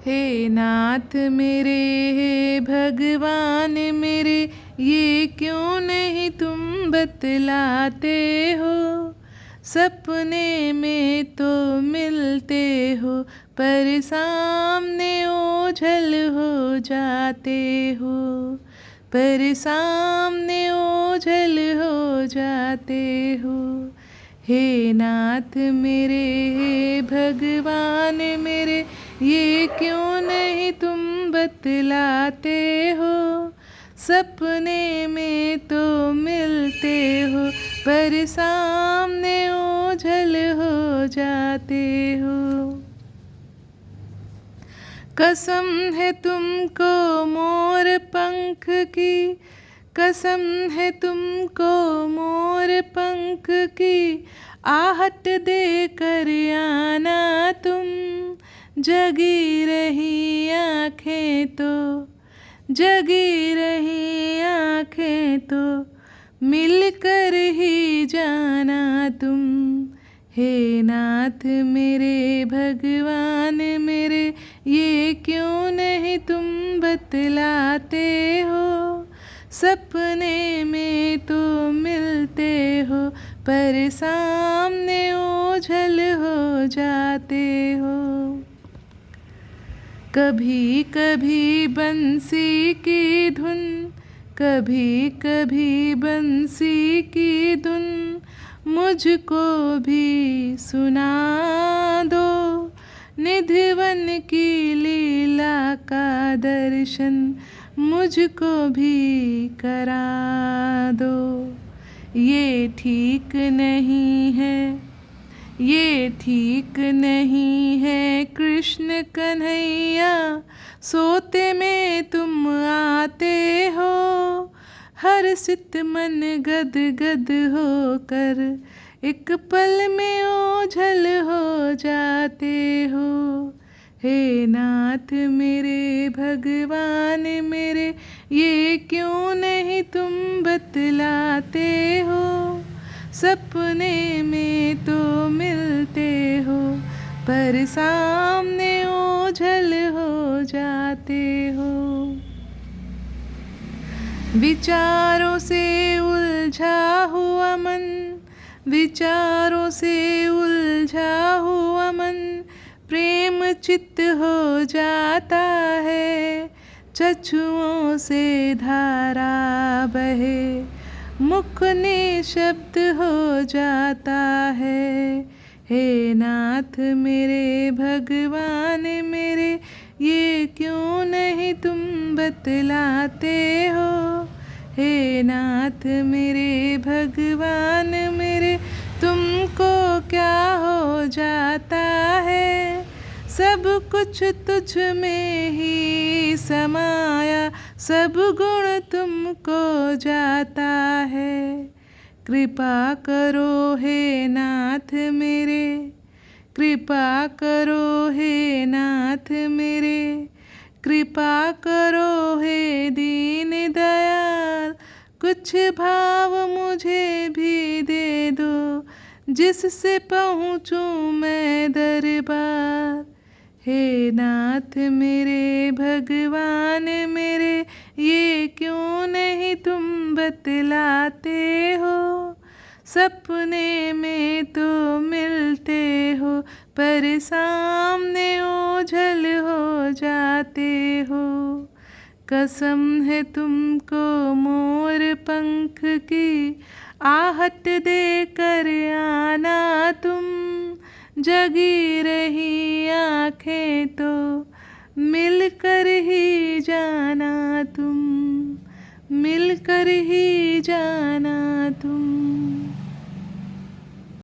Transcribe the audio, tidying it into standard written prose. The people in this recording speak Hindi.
हे नाथ मेरे, हे भगवान मेरे, ये क्यों नहीं तुम बतलाते हो। सपने में तो मिलते हो, पर सामने ओझल हो जाते हो, पर सामने ओझल हो जाते हो। हे नाथ मेरे, हे भगवान मेरे, ये क्यों नहीं तुम बतलाते हो। सपने में तो मिलते हो, पर सामने ओझल हो जाते हो। कसम है तुमको मोर पंख की, कसम है तुमको मोर पंख की, आहट दे कर आना तुम। जगी रही आँखें तो, जगी रही आँखें तो, मिल कर ही जाना तुम। हे नाथ मेरे, भगवान मेरे, ये क्यों नहीं तुम बतलाते हो। सपने में तो मिलते हो, पर सामने ओझल हो जाते हो। कभी कभी बंसी की धुन, कभी कभी बंसी की धुन, मुझको भी सुना दो। निधिवन की लीला का दर्शन मुझको भी करा दो। ये ठीक नहीं है, ये ठीक नहीं है कृष्ण कन्हैया, सोते में तुम आते हो। हर सित मन गद गद होकर, एक पल में ओझल हो जाते हो। हे नाथ मेरे, भगवान मेरे, ये क्यों नहीं तुम बतलाते हो। सपने में तो मिलते हो, पर सामने ओझल हो जाते हो। विचारों से उलझा हुआ मन, विचारों से उलझा हुआ मन, प्रेम चित्त हो जाता है। चक्षुओं से धारा बहे, मुख निशब्द हो जाता है। हे नाथ मेरे, भगवान मेरे, ये क्यों नहीं तुम बतलाते हो। हे नाथ मेरे, भगवान मेरे, तुमको क्या हो जाता है। सब कुछ तुझ में ही समाया, सब गुण तुमको जाता है। कृपा करो हे नाथ मेरे, कृपा करो हे नाथ मेरे, कृपा करो हे दीन दयाल। कुछ भाव मुझे भी दे दो, जिससे पहुँचूँ मैं दरबार। हे नाथ मेरे, भगवान मेरे, ये क्यों नहीं तुम बतलाते हो। सपने में तो मिलते हो, पर सामने ओझल हो जाते हो। कसम है तुमको मोर पंख की, आहट दे कर आना तुम। जगी रही आँखें तो, मिल कर ही जाना तुम, मिल कर ही जाना तुम।